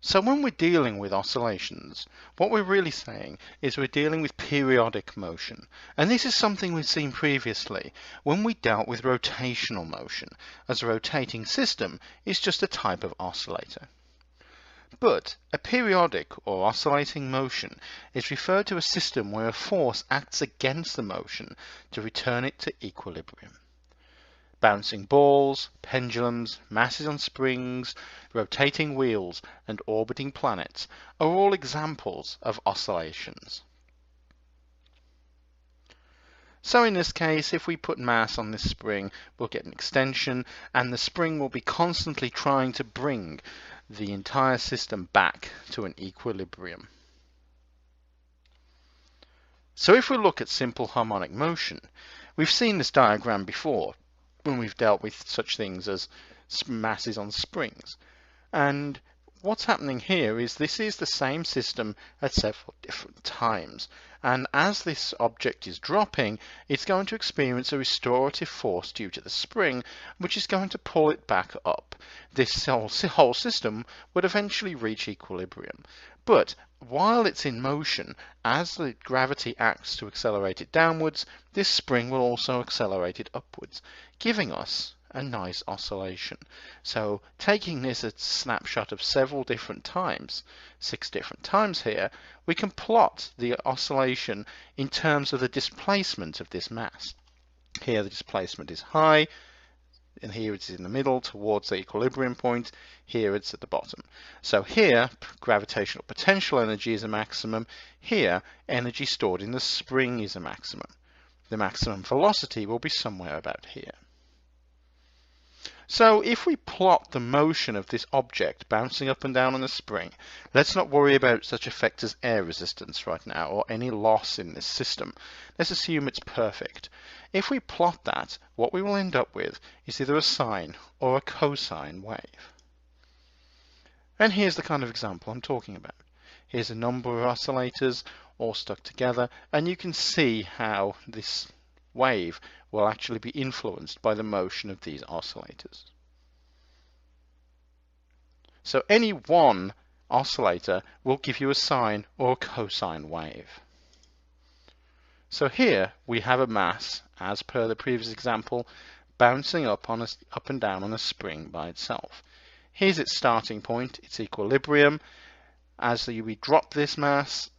So when we're dealing with oscillations, what we're really saying is we're dealing with periodic motion. And this is something we've seen previously when we dealt with rotational motion, as a rotating system is just a type of oscillator. But a periodic or oscillating motion is referred to a system where a force acts against the motion to return it to equilibrium. Bouncing balls, pendulums, masses on springs, rotating wheels, and orbiting planets are all examples of oscillations. So in this case, if we put mass on this spring, we'll get an extension, and the spring will be constantly trying to bring the entire system back to an equilibrium. So if we look at simple harmonic motion, we've seen this diagram before when we've dealt with such things as masses on springs. And what's happening here is this is the same system at several different times. And as this object is dropping, it's going to experience a restorative force due to the spring, which is going to pull it back up. This whole system would eventually reach equilibrium. But while it's in motion, as the gravity acts to accelerate it downwards, this spring will also accelerate it upwards, giving us a nice oscillation. So taking this as a snapshot of several different times, 6 different times here, we can plot the oscillation in terms of the displacement of this mass. Here the displacement is high, and here it's in the middle towards the equilibrium point, here it's at the bottom. So here gravitational potential energy is a maximum, here energy stored in the spring is a maximum. The maximum velocity will be somewhere about here. So if we plot the motion of this object bouncing up and down on the spring, let's not worry about such effects as air resistance right now or any loss in this system. Let's assume it's perfect. If we plot that, what we will end up with is either a sine or a cosine wave. And here's the kind of example I'm talking about. Here's a number of oscillators all stuck together, and you can see how this wave will actually be influenced by the motion of these oscillators. So any one oscillator will give you a sine or a cosine wave. So here we have a mass, as per the previous example, bouncing up and down on a spring by itself. Here's its starting point, its equilibrium. As we drop this mass,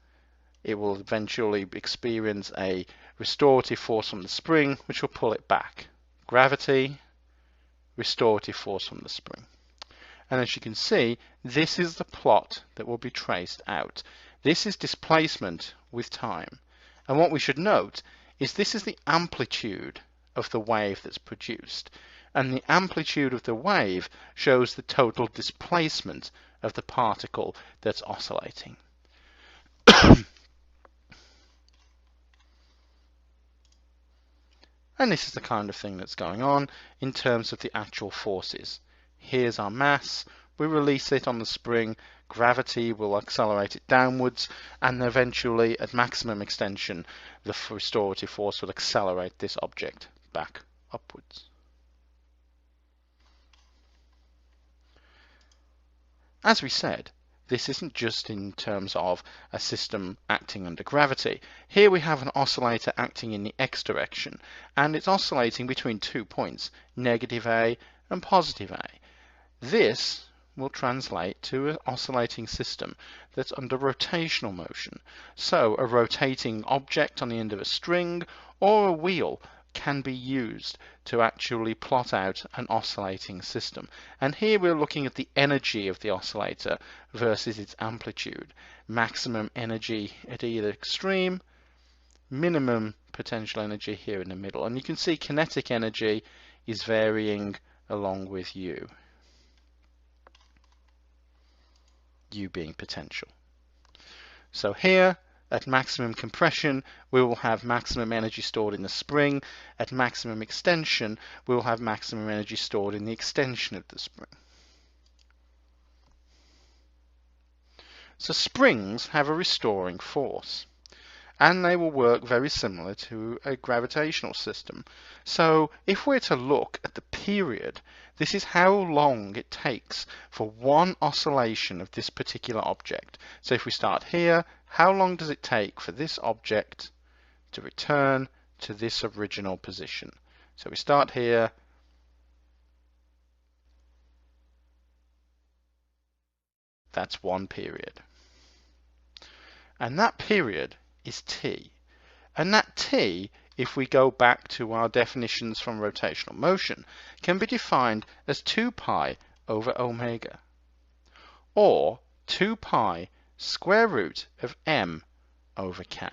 it will eventually experience a restorative force from the spring, which will pull it back. Gravity, restorative force from the spring. And as you can see, this is the plot that will be traced out. This is displacement with time. And what we should note is this is the amplitude of the wave that's produced. And the amplitude of the wave shows the total displacement of the particle that's oscillating. And this is the kind of thing that's going on in terms of the actual forces. Here's our mass, we release it on the spring, gravity will accelerate it downwards, and eventually at maximum extension the restorative force will accelerate this object back upwards. As we said, this isn't just in terms of a system acting under gravity. Here we have an oscillator acting in the x direction, and it's oscillating between 2 points, negative A and positive A. This will translate to an oscillating system that's under rotational motion. So a rotating object on the end of a string or a wheel can be used to actually plot out an oscillating system. And here we're looking at the energy of the oscillator versus its amplitude. Maximum energy at either extreme, minimum potential energy here in the middle. And you can see kinetic energy is varying along with U. U being potential. So here, at maximum compression, we will have maximum energy stored in the spring. At maximum extension, we will have maximum energy stored in the extension of the spring. So springs have a restoring force, and they will work very similar to a gravitational system. So if we're to look at the period. This is how long it takes for one oscillation of this particular object. So if we start here, how long does it take for this object to return to this original position? So we start here, that's one period. And that period is t. And that t, if we go back to our definitions from rotational motion, can be defined as 2 pi over omega, or 2 pi square root of m over k.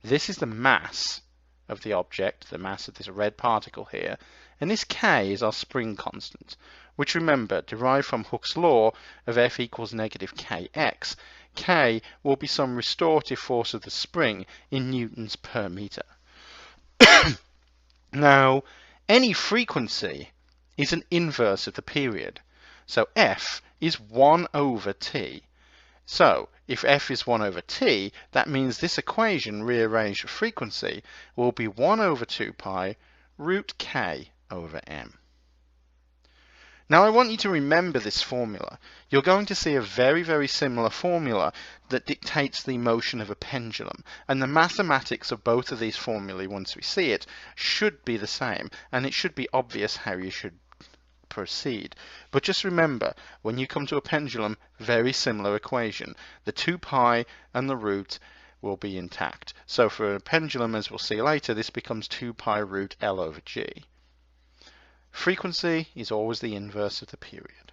This is the mass of the object, the mass of this red particle here, and this k is our spring constant, which, remember, derived from Hooke's law of F equals negative kx. K will be some restorative force of the spring in newtons per meter. Now, any frequency is an inverse of the period, so F is 1 over t. So if F is 1 over t, that means this equation rearranged for frequency will be 1 over 2 pi root k over m. Now I want you to remember this formula. You're going to see a very, very similar formula that dictates the motion of a pendulum, and the mathematics of both of these formulae, once we see it, should be the same, and it should be obvious how you should proceed. But just remember, when you come to a pendulum, very similar equation. The 2 pi and the root will be intact. So for a pendulum, as we'll see later, this becomes 2 pi root L over G. Frequency is always the inverse of the period.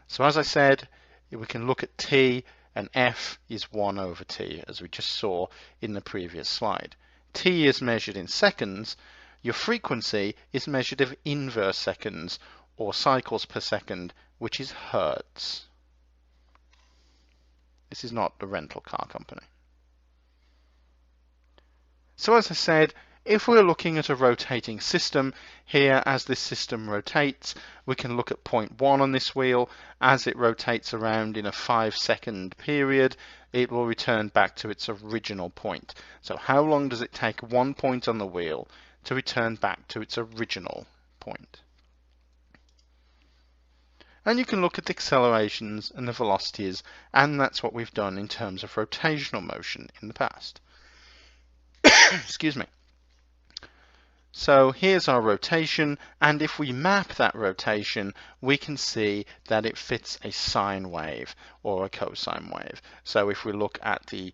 So as I said, we can look at t, and F is 1 over t, as we just saw in the previous slide. T is measured in seconds. Your frequency is measured of inverse seconds, or cycles per second, which is hertz. This is not the rental car company. So as I said, if we're looking at a rotating system here, as this system rotates, we can look at point 1 on this wheel. As it rotates around in a 5-second period, it will return back to its original point. So how long does it take one point on the wheel to return back to its original point? And you can look at the accelerations and the velocities, and that's what we've done in terms of rotational motion in the past. Excuse me. So here's our rotation, and if we map that rotation, we can see that it fits a sine wave or a cosine wave. So if we look at the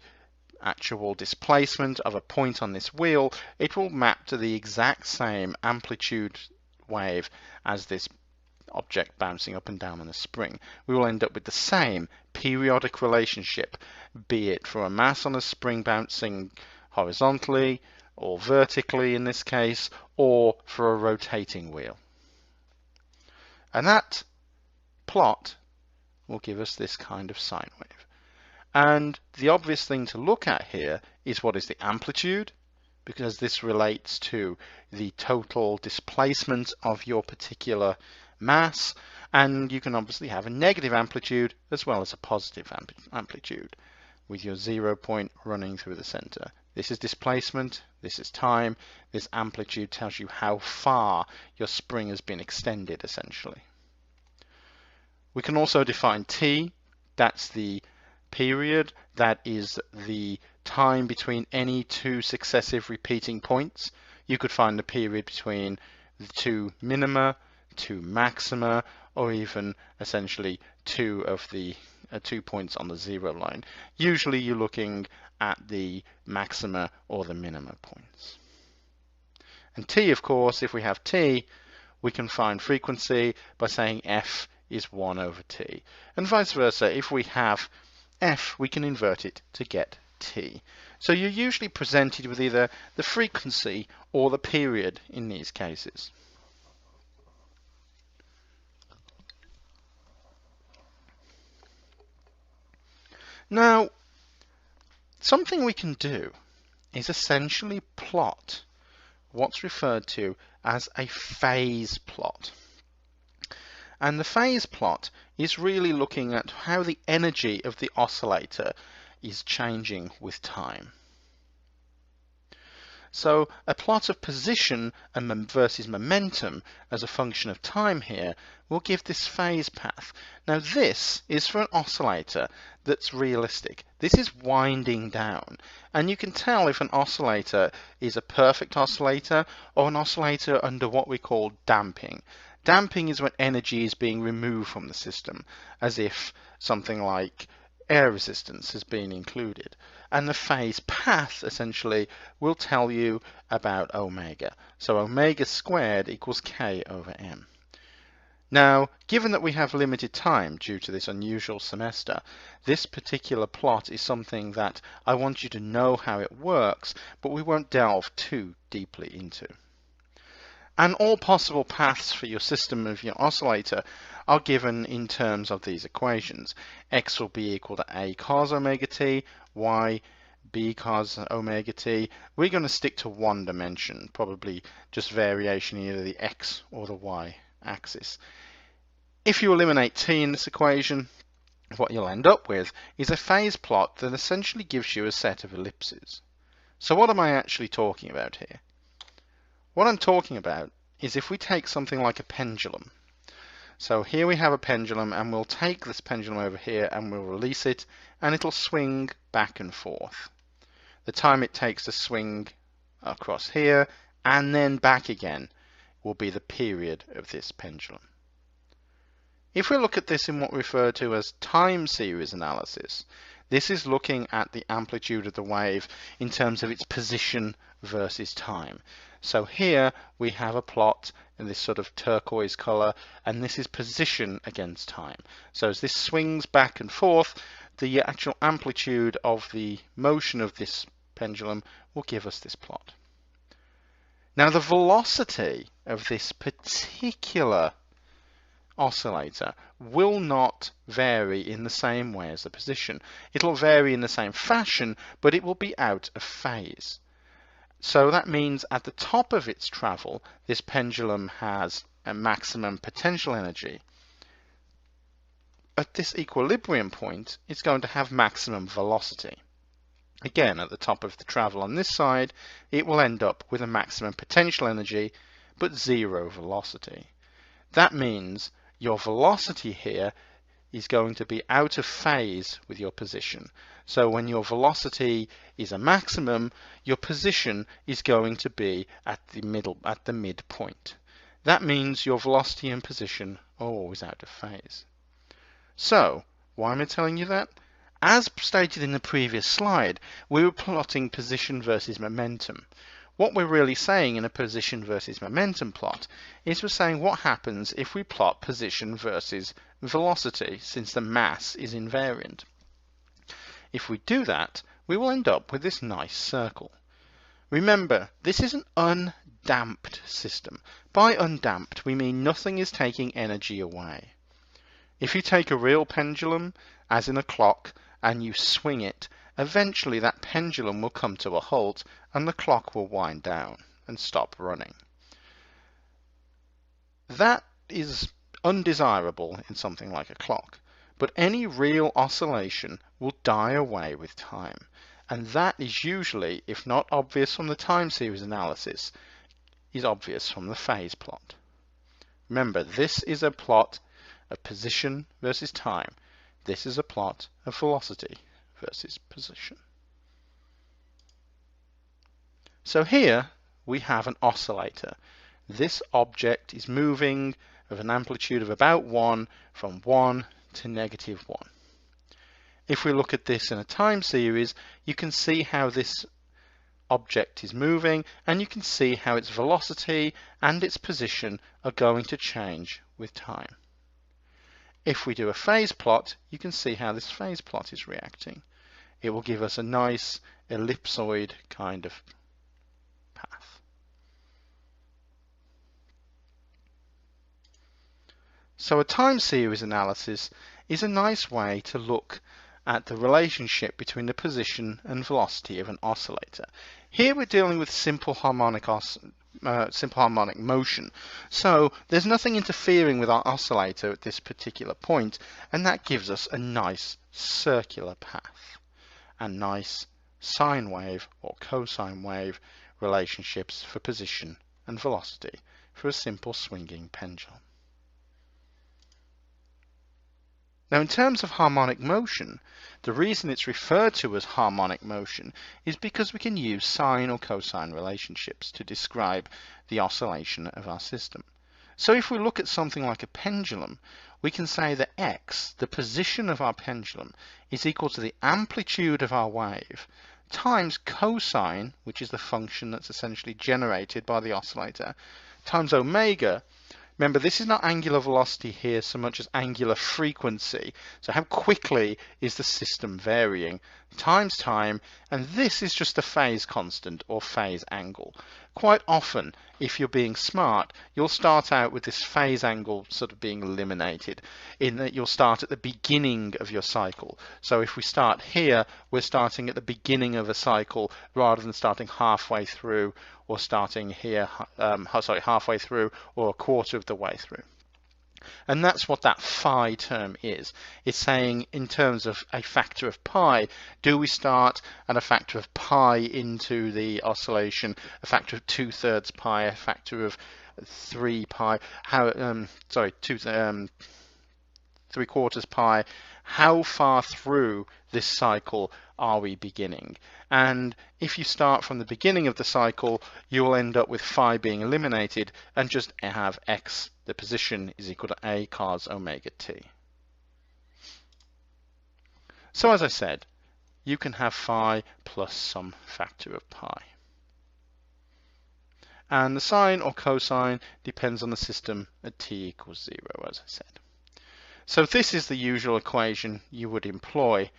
actual displacement of a point on this wheel, it will map to the exact same amplitude wave as this object bouncing up and down on a spring. We will end up with the same periodic relationship, be it for a mass on a spring bouncing horizontally, or vertically in this case, or for a rotating wheel. And that plot will give us this kind of sine wave. And the obvious thing to look at here is what is the amplitude, because this relates to the total displacement of your particular mass, and you can obviously have a negative amplitude as well as a positive amplitude, with your 0 point running through the center. This is displacement, this is time, this amplitude tells you how far your spring has been extended, essentially. We can also define t, that's the period, that is the time between any two successive repeating points. You could find the period between the two minima, two maxima, or even essentially two of the 2 points on the 0 line. Usually you're looking at the maxima or the minima points. And t, of course, if we have t, we can find frequency by saying F is 1 over t. And vice versa, if we have F, we can invert it to get t. So you're usually presented with either the frequency or the period in these cases. Now, something we can do is essentially plot what's referred to as a phase plot. And the phase plot is really looking at how the energy of the oscillator is changing with time. So a plot of position and versus momentum as a function of time here will give this phase path. Now this is for an oscillator that's realistic. This is winding down, and you can tell if an oscillator is a perfect oscillator or an oscillator under what we call damping. Damping is when energy is being removed from the system, as if something like air resistance has been included. And the phase path essentially will tell you about omega. So omega squared equals k over m. Now, given that we have limited time due to this unusual semester, this particular plot is something that I want you to know how it works, but we won't delve too deeply into. And all possible paths for your system of your oscillator are given in terms of these equations. X will be equal to A cos omega t, Y B cos omega t. We're going to stick to one dimension, probably just variation in either the X or the Y axis. If you eliminate t in this equation, what you'll end up with is a phase plot that essentially gives you a set of ellipses. So what am I actually talking about here? What I'm talking about is if we take something like a pendulum. So here we have a pendulum, and we'll take this pendulum over here and we'll release it, and it'll swing back and forth. The time it takes to swing across here and then back again will be the period of this pendulum. If we look at this in what we refer to as time series analysis, this is looking at the amplitude of the wave in terms of its position versus time. So here we have a plot in this sort of turquoise color, and this is position against time. So as this swings back and forth, the actual amplitude of the motion of this pendulum will give us this plot. Now the velocity of this particular oscillator will not vary in the same way as the position. It'll vary in the same fashion, but it will be out of phase. So that means at the top of its travel, this pendulum has a maximum potential energy. At this equilibrium point, it's going to have maximum velocity. Again, at the top of the travel on this side, it will end up with a maximum potential energy, but zero velocity. That means your velocity here is going to be out of phase with your position. So when your velocity is a maximum, your position is going to be at the midpoint. That means your velocity and position are always out of phase. So, why am I telling you that? As stated in the previous slide, we were plotting position versus momentum. What we're really saying in a position versus momentum plot is we're saying what happens if we plot position versus velocity, since the mass is invariant. If we do that, we will end up with this nice circle. Remember, this is an undamped system. By undamped, we mean nothing is taking energy away. If you take a real pendulum, as in a clock, and you swing it, eventually that pendulum will come to a halt and the clock will wind down and stop running. That is undesirable in something like a clock, but any real oscillation will die away with time, and that is usually, if not obvious from the time series analysis, is obvious from the phase plot. Remember, this is a plot of position versus time. This is a plot of velocity versus position. So here we have an oscillator. This object is moving of an amplitude of about 1 from 1 to -1. If we look at this in a time series, you can see how this object is moving, and you can see how its velocity and its position are going to change with time. If we do a phase plot, you can see how this phase plot is reacting. It will give us a nice ellipsoid kind of path. So a time series analysis is a nice way to look at the relationship between the position and velocity of an oscillator. Here we're dealing with simple harmonic motion, so there's nothing interfering with our oscillator at this particular point, and that gives us a nice circular path, a nice sine wave or cosine wave relationships for position and velocity for a simple swinging pendulum. Now, in terms of harmonic motion, the reason it's referred to as harmonic motion is because we can use sine or cosine relationships to describe the oscillation of our system. So if we look at something like a pendulum, we can say that x, the position of our pendulum, is equal to the amplitude of our wave times cosine, which is the function that's essentially generated by the oscillator, times omega. Remember, this is not angular velocity here so much as angular frequency. So how quickly is the system varying times time, and this is just a phase constant or phase angle. Quite often, if you're being smart, you'll start out with this phase angle sort of being eliminated, in that you'll start at the beginning of your cycle. So if we start here, we're starting at the beginning of a cycle rather than starting halfway through, or starting here, halfway through, or a quarter of the way through. And that's what that phi term is. It's saying in terms of a factor of pi, do we start at a factor of pi into the oscillation, a factor of 2/3 pi, a factor of 3 pi, sorry, 3/4 pi, how far through this cycle are we beginning? And if you start from the beginning of the cycle, you will end up with phi being eliminated and just have x, the position, is equal to a cos omega t. So as I said, you can have phi plus some factor of pi. And the sine or cosine depends on the system at t equals 0, as I said. So this is the usual equation you would employ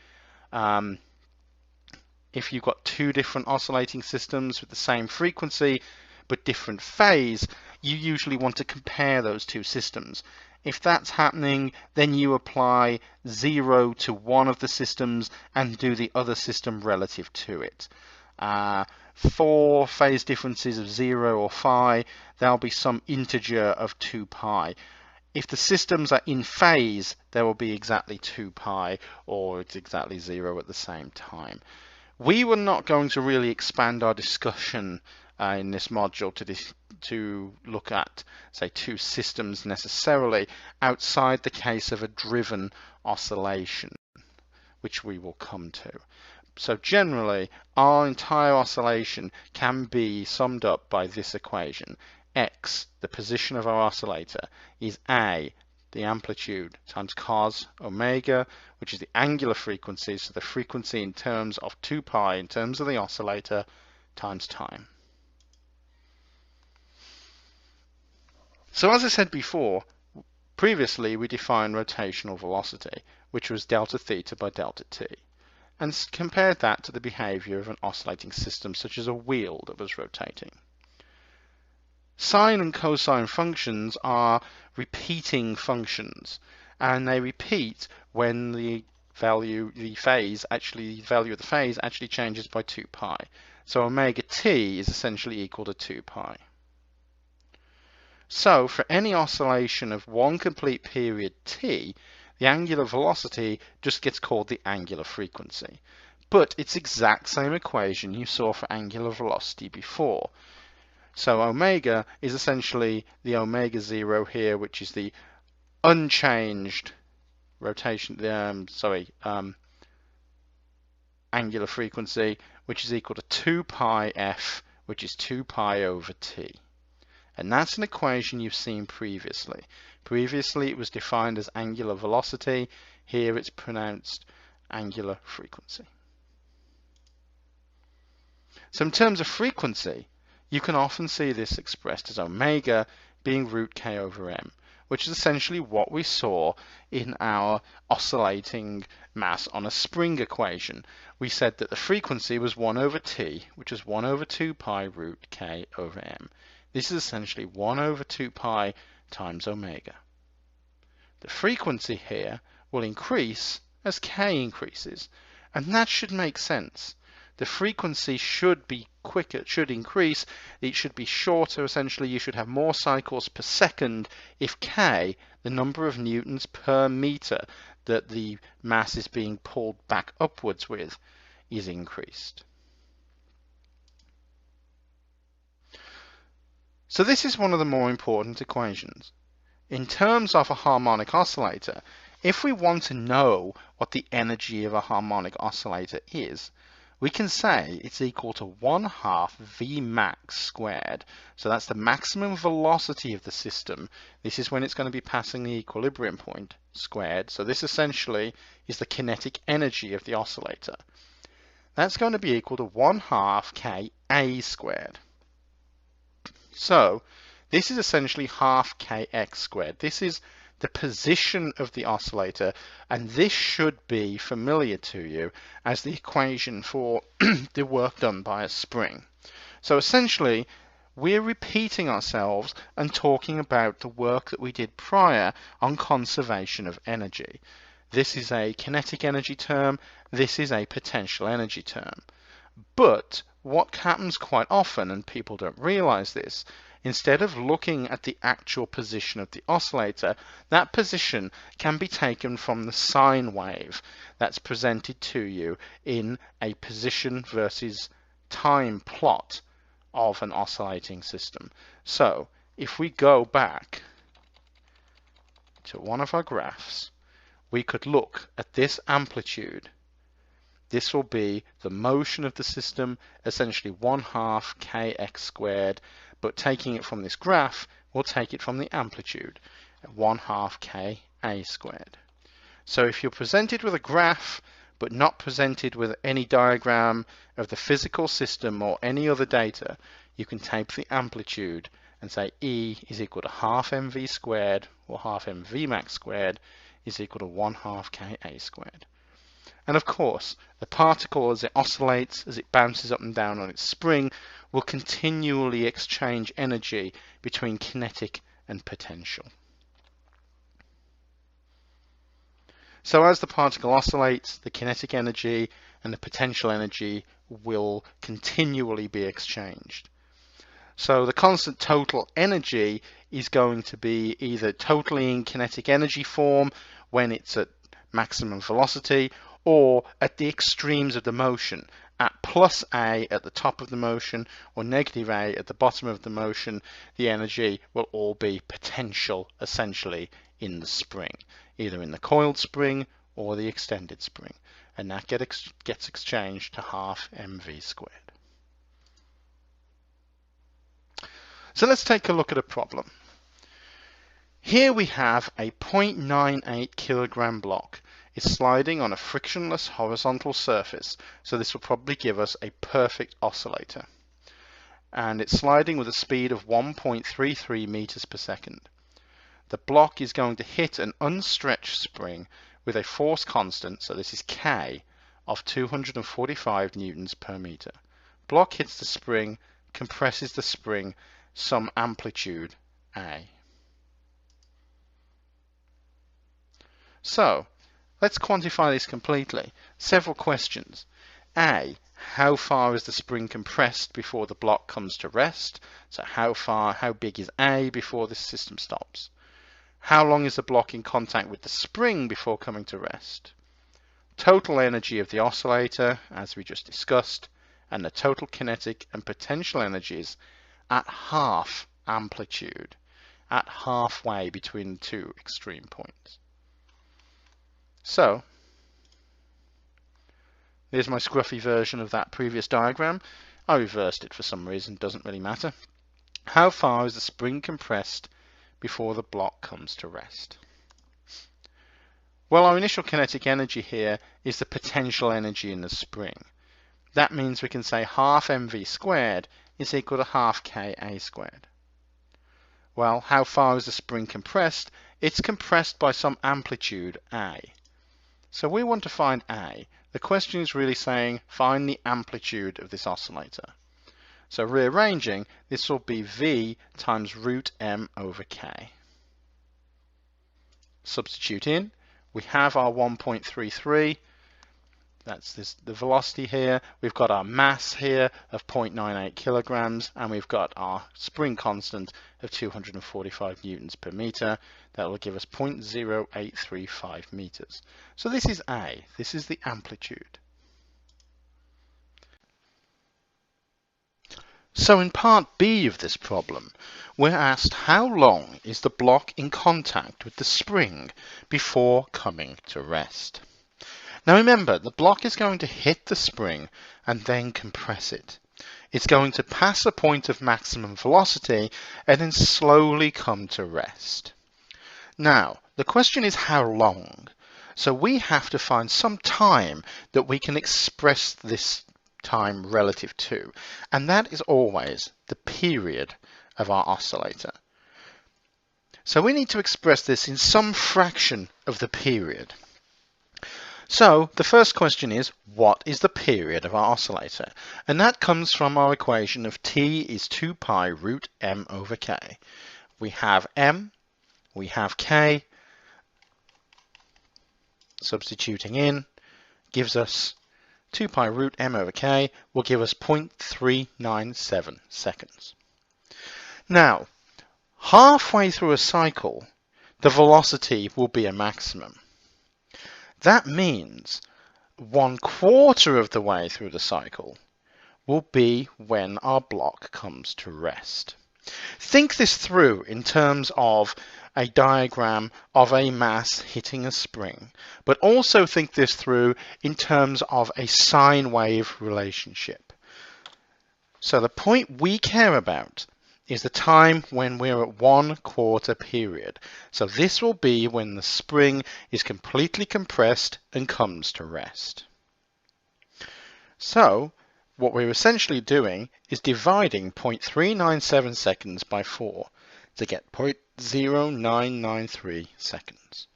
if you've got two different oscillating systems with the same frequency but different phase. You usually want to compare those two systems. If that's happening, then you apply 0 to one of the systems and do the other system relative to it. For phase differences of 0 or phi, there'll be some integer of 2 pi. If the systems are in phase, there will be exactly 2 pi, or it's exactly 0 at the same time. We were not going to really expand our discussion in this module to look at, say, two systems necessarily outside the case of a driven oscillation, which we will come to. So generally, our entire oscillation can be summed up by this equation. X, the position of our oscillator, is A, the amplitude, times cos omega, which is the angular frequency, so the frequency in terms of 2 pi in terms of the oscillator, times time. So as I said before, previously we defined rotational velocity, which was delta theta by delta t, and compared that to the behavior of an oscillating system such as a wheel that was rotating. Sine and cosine functions are repeating functions, and they repeat when the value of the phase actually changes by 2 pi. So omega t is essentially equal to 2 pi. So for any oscillation of one complete period t, the angular velocity just gets called the angular frequency. But it's the exact same equation you saw for angular velocity before. So omega is essentially the omega 0 here, which is the unchanged rotation, angular frequency, which is equal to 2 pi f, which is 2 pi over t. And that's an equation you've seen previously. Previously it was defined as angular velocity. Here it's pronounced angular frequency. So in terms of frequency, you can often see this expressed as omega being root k over m, which is essentially what we saw in our oscillating mass on a spring equation. We said that the frequency was 1 over t, which is 1 over 2 pi root k over m. This is essentially 1 over 2 pi times omega. The frequency here will increase as k increases, and that should make sense. The frequency should be quicker, should increase, it should be shorter. Essentially, you should have more cycles per second if k, the number of newtons per meter that the mass is being pulled back upwards with, is increased. So this is one of the more important equations. In terms of a harmonic oscillator, if we want to know what the energy of a harmonic oscillator is, we can say it's equal to 1/2 V max squared. So that's the maximum velocity of the system. This is when it's going to be passing the equilibrium point squared. So this essentially is the kinetic energy of the oscillator. That's going to be equal to 1/2 Ka squared. So this is essentially half kx squared. This is the position of the oscillator, and this should be familiar to you as the equation for the work done by a spring. So essentially, we're repeating ourselves and talking about the work that we did prior on conservation of energy. This is a kinetic energy term, this is a potential energy term. But what happens quite often, and people don't realize this, instead of looking at the actual position of the oscillator, that position can be taken from the sine wave that's presented to you in a position versus time plot of an oscillating system. So if we go back to one of our graphs, we could look at this amplitude. This will be the motion of the system, essentially 1/2 kx squared, but taking it from this graph, we'll take it from the amplitude at 1/2 Ka squared. So if you're presented with a graph, but not presented with any diagram of the physical system or any other data, you can take the amplitude and say E is equal to 1/2 mv squared, or 1/2 mv max squared is equal to 1/2 Ka squared. And of course, the particle, as it oscillates, as it bounces up and down on its spring, will continually exchange energy between kinetic and potential. So as the particle oscillates, the kinetic energy and the potential energy will continually be exchanged. So the constant total energy is going to be either totally in kinetic energy form when it's at maximum velocity, or at the extremes of the motion, at plus A at the top of the motion or negative A at the bottom of the motion. The energy will all be potential essentially in the spring, either in the coiled spring or the extended spring, and that gets exchanged to 1/2 mv squared. So let's take a look at a problem. Here we have a 0.98 kilogram block. It's sliding on a frictionless horizontal surface, so this will probably give us a perfect oscillator. And it's sliding with a speed of 1.33 meters per second. The block is going to hit an unstretched spring with a force constant, so this is K, of 245 newtons per meter. Block hits the spring, compresses the spring, some amplitude A. So let's quantify this completely. Several questions. A, how far is the spring compressed before the block comes to rest? So how big is A before this system stops? How long is the block in contact with the spring before coming to rest? Total energy of the oscillator, as we just discussed, and the total kinetic and potential energies at half amplitude, at halfway between the two extreme points. So here's my scruffy version of that previous diagram. I reversed it for some reason, doesn't really matter. How far is the spring compressed before the block comes to rest? Well, our initial kinetic energy here is the potential energy in the spring. That means we can say 1/2 mv squared is equal to 1/2 Ka squared. Well, how far is the spring compressed? It's compressed by some amplitude A. So we want to find A. The question is really saying find the amplitude of this oscillator. So rearranging, this will be V times root m over K. Substitute in, we have our 1.33, that's the velocity here, we've got our mass here of 0.98 kilograms, and we've got our spring constant of 245 newtons per meter. That will give us 0.0835 meters. So this is A, this is the amplitude. So in part B of this problem, we're asked how long is the block in contact with the spring before coming to rest. Now remember, the block is going to hit the spring and then compress it. It's going to pass a point of maximum velocity and then slowly come to rest. Now, the question is how long? So we have to find some time that we can express this time relative to, and that is always the period of our oscillator. So we need to express this in some fraction of the period. So the first question is, what is the period of our oscillator? And that comes from our equation of t is 2 pi root m over k. We have m, we have k, substituting in gives us 2 pi root m over k will give us 0.397 seconds. Now, halfway through a cycle, the velocity will be a maximum. That means 1/4 of the way through the cycle will be when our block comes to rest. Think this through in terms of a diagram of a mass hitting a spring, but also think this through in terms of a sine wave relationship. So the point we care about is the time when we're at 1/4 period. So this will be when the spring is completely compressed and comes to rest. So what we're essentially doing is dividing 0.397 seconds by 4 to get 0.0993 seconds.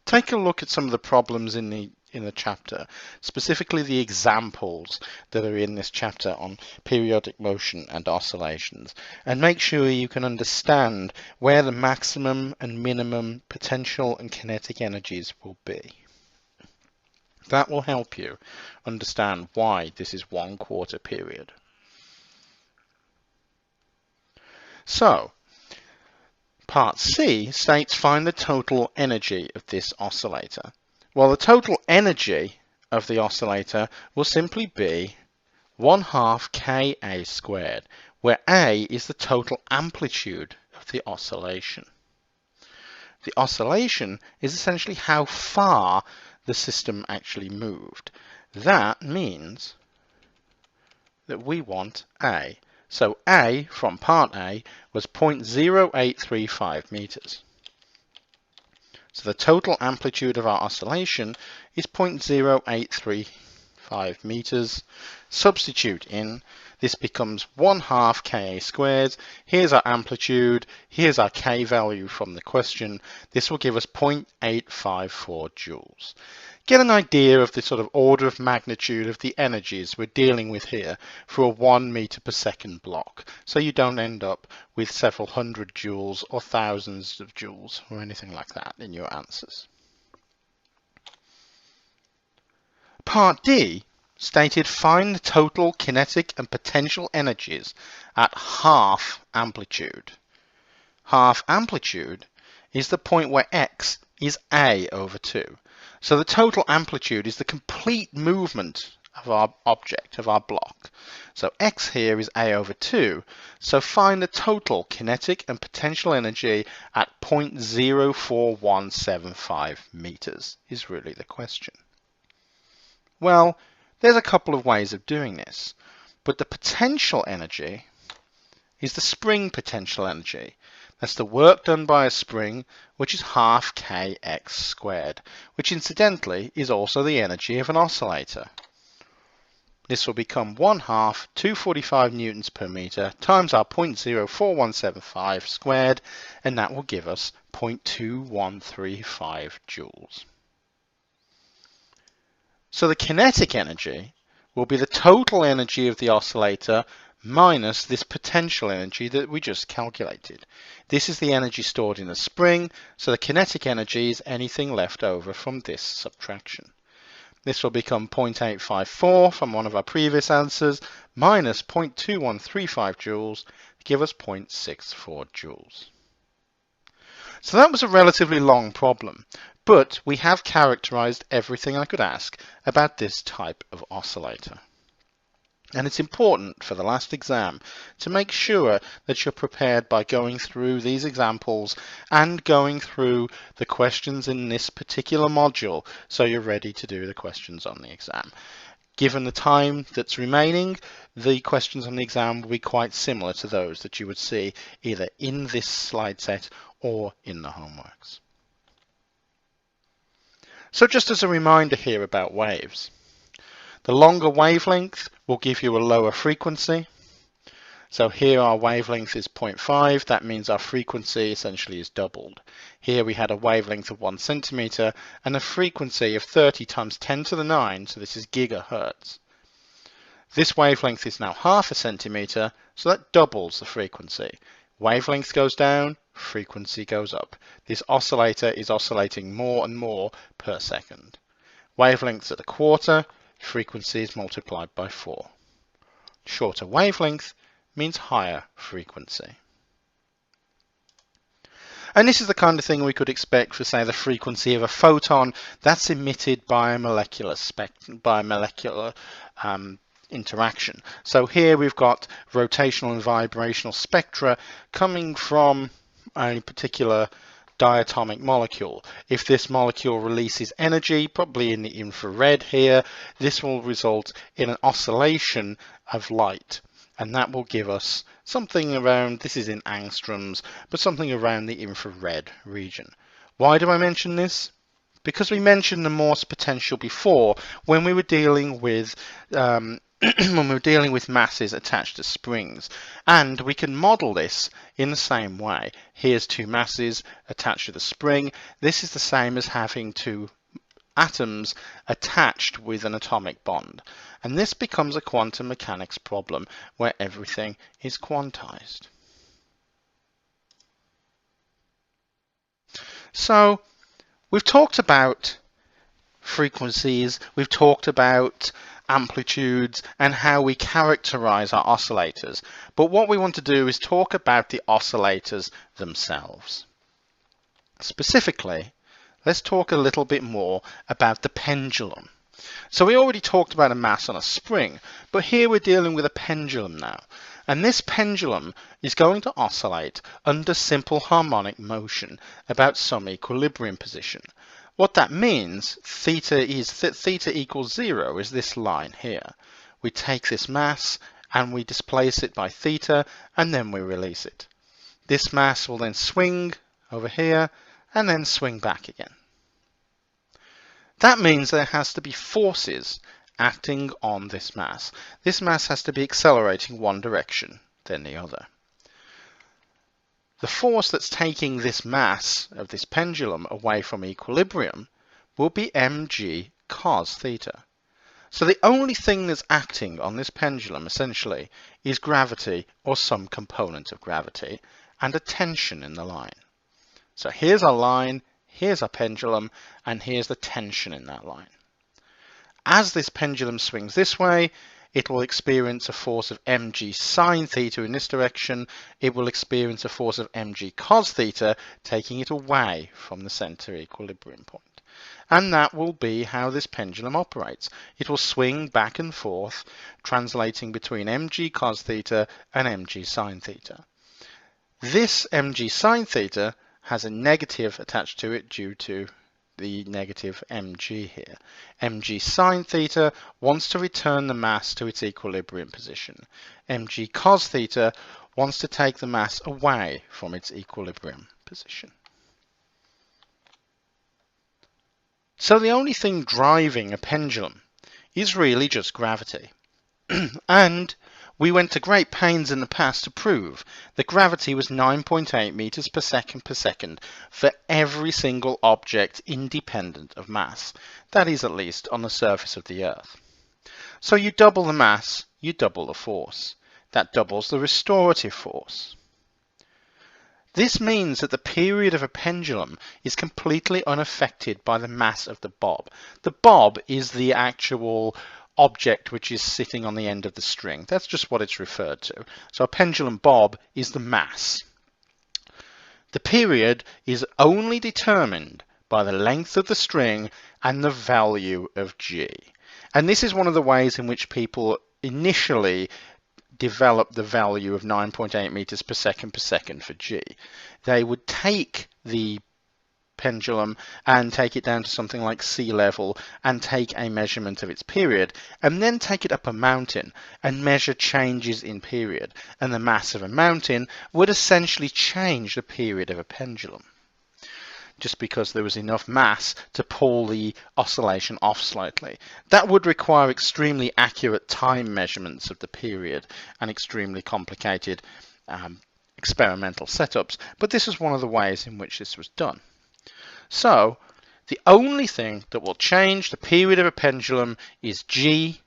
Take a look at some of the problems in the chapter, specifically the examples that are in this chapter on periodic motion and oscillations, and make sure you can understand where the maximum and minimum potential and kinetic energies will be. That will help you understand why this is 1/4 period. So, part C states find the total energy of this oscillator. Well, the total energy of the oscillator will simply be 1/2 Ka squared, where A is the total amplitude of the oscillation. The oscillation is essentially how far the system actually moved. That means that we want A. So A from part A was 0.0835 meters. So the total amplitude of our oscillation is 0.0835 meters. Substitute in, this becomes 1/2 Ka squared. Here's our amplitude, here's our K value from the question. This will give us 0.854 joules. Get an idea of the sort of order of magnitude of the energies we're dealing with here for a 1 meter per second block, so you don't end up with several hundred joules or thousands of joules or anything like that in your answers. Part D stated find the total kinetic and potential energies at half amplitude. Half amplitude is the point where x is a over 2. So the total amplitude is the complete movement of our object, of our block. So x here is a over 2. So find the total kinetic and potential energy at 0.04175 meters is really the question. Well, there's a couple of ways of doing this, but the potential energy is the spring potential energy. That's the work done by a spring, which is half kx squared, which incidentally is also the energy of an oscillator. This will become 1/2 245 newtons per meter times our 0.04175 squared, and that will give us 0.2135 joules. So the kinetic energy will be the total energy of the oscillator minus this potential energy that we just calculated. This is the energy stored in the spring, so the kinetic energy is anything left over from this subtraction. This will become 0.854 from one of our previous answers minus 0.2135 joules to give us 0.64 joules. So that was a relatively long problem, but we have characterized everything I could ask about this type of oscillator. And it's important for the last exam to make sure that you're prepared by going through these examples and going through the questions in this particular module so you're ready to do the questions on the exam. Given the time that's remaining, the questions on the exam will be quite similar to those that you would see either in this slide set or in the homeworks. So just as a reminder here about waves, the longer wavelength will give you a lower frequency. So here our wavelength is 0.5, that means our frequency essentially is doubled. Here we had a wavelength of 1 centimeter and a frequency of 30 times 10 to the 9, so this is gigahertz. This wavelength is now half a centimeter, so that doubles the frequency. Wavelength goes down, frequency goes up. This oscillator is oscillating more and more per second. Wavelengths at a quarter, frequency is multiplied by 4. Shorter wavelength means higher frequency. And this is the kind of thing we could expect for, say, the frequency of a photon that's emitted by a molecular interaction. So here we've got rotational and vibrational spectra coming from a particular diatomic molecule. If this molecule releases energy, probably in the infrared here, this will result in an oscillation of light. And that will give us something around, this is in angstroms, but something around the infrared region. Why do I mention this? Because we mentioned the Morse potential before when we were dealing with masses attached to springs, and we can model this in the same way. Here's two masses attached to the spring. This is the same as having two atoms attached with an atomic bond, and this becomes a quantum mechanics problem where everything is quantized. So we've talked about frequencies, we've talked about amplitudes and how we characterize our oscillators, but what we want to do is talk about the oscillators themselves. Specifically, let's talk a little bit more about the pendulum. So we already talked about a mass on a spring, but here we're dealing with a pendulum now. And this pendulum is going to oscillate under simple harmonic motion about some equilibrium position. What that means, theta equals 0 is this line here. We take this mass and we displace it by theta and then we release it. This mass will then swing over here and then swing back again. That means there has to be forces acting on this mass. This mass has to be accelerating one direction, then the other. The force that's taking this mass of this pendulum away from equilibrium will be mg cos theta. So the only thing that's acting on this pendulum essentially is gravity or some component of gravity and a tension in the line. So here's our line, here's our pendulum, and here's the tension in that line. As this pendulum swings this way, it will experience a force of mg sine theta in this direction. It will experience a force of mg cos theta, taking it away from the center equilibrium point. And that will be how this pendulum operates. It will swing back and forth, translating between mg cos theta and mg sine theta. This mg sine theta has a negative attached to it due to the negative mg here. Mg sine theta wants to return the mass to its equilibrium position. Mg cos theta wants to take the mass away from its equilibrium position. So the only thing driving a pendulum is really just gravity. And we went to great pains in the past to prove that gravity was 9.8 meters per second for every single object independent of mass. That is, at least, on the surface of the Earth. So you double the mass, you double the force. That doubles the restorative force. This means that the period of a pendulum is completely unaffected by the mass of the bob. The bob is the actual object which is sitting on the end of the string. That's just what it's referred to. So a pendulum bob is the mass. The period is only determined by the length of the string and the value of g. And this is one of the ways in which people initially develop the value of 9.8 meters per second for g. They would take the pendulum and take it down to something like sea level and take a measurement of its period, and then take it up a mountain and measure changes in period, and the mass of a mountain would essentially change the period of a pendulum, just because there was enough mass to pull the oscillation off slightly. That would require extremely accurate time measurements of the period and extremely complicated experimental setups, but this is one of the ways in which this was done. So the only thing that will change the period of a pendulum is G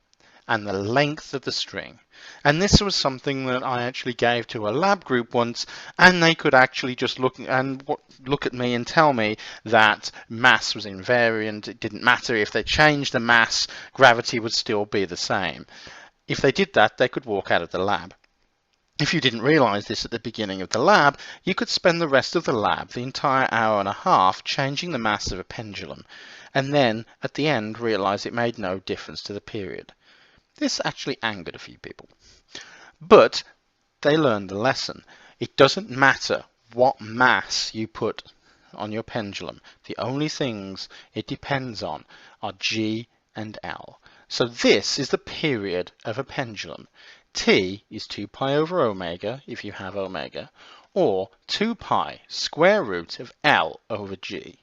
and the length of the string. And this was something that I actually gave to a lab group once, and they could actually just look at me and tell me that mass was invariant. It didn't matter if they changed the mass, gravity would still be the same. If they did that, they could walk out of the lab. If you didn't realize this at the beginning of the lab, you could spend the rest of the lab, the entire hour and a half, changing the mass of a pendulum, and then at the end realize it made no difference to the period. This actually angered a few people, but they learned the lesson. It doesn't matter what mass you put on your pendulum. The only things it depends on are G and L. So this is the period of a pendulum. T is 2 pi over omega, if you have omega, or 2 pi square root of L over G.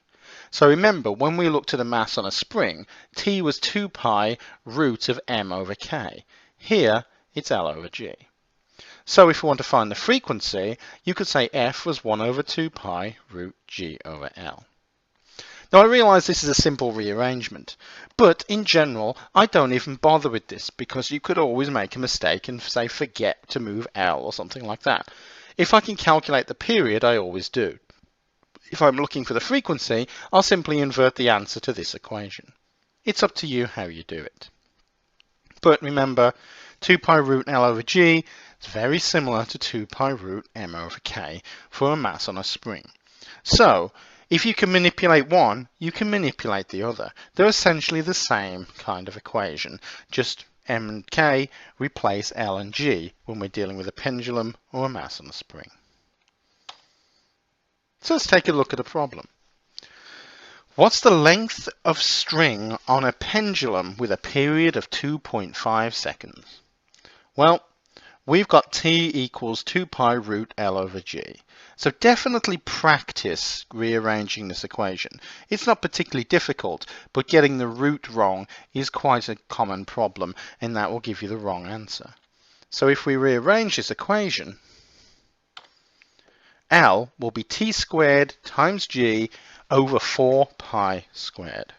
So remember, when we looked at a mass on a spring, T was 2 pi root of M over K. Here, it's L over G. So if we want to find the frequency, you could say F was 1 over 2 pi root G over L. Now I realize this is a simple rearrangement, but in general I don't even bother with this, because you could always make a mistake and say forget to move L or something like that. If I can calculate the period, I always do. If I'm looking for the frequency, I'll simply invert the answer to this equation. It's up to you how you do it. But remember, 2 pi root L over G is very similar to 2 pi root M over K for a mass on a spring. So if you can manipulate one, you can manipulate the other. They're essentially the same kind of equation, just M and K replace L and G when we're dealing with a pendulum or a mass on a spring. So let's take a look at a problem. What's the length of string on a pendulum with a period of 2.5 seconds? Well, we've got T equals 2 pi root L over G. So definitely practice rearranging this equation. It's not particularly difficult, but getting the root wrong is quite a common problem, and that will give you the wrong answer. So if we rearrange this equation, L will be T squared times G over 4 pi squared.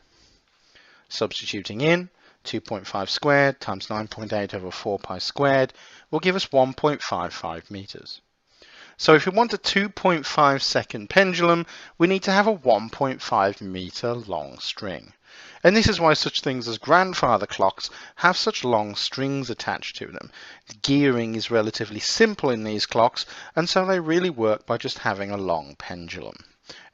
Substituting in, 2.5 squared times 9.8 over 4 pi squared will give us 1.55 meters. So if we want a 2.5 second pendulum, we need to have a 1.5 meter long string. And this is why such things as grandfather clocks have such long strings attached to them. The gearing is relatively simple in these clocks, and so they really work by just having a long pendulum.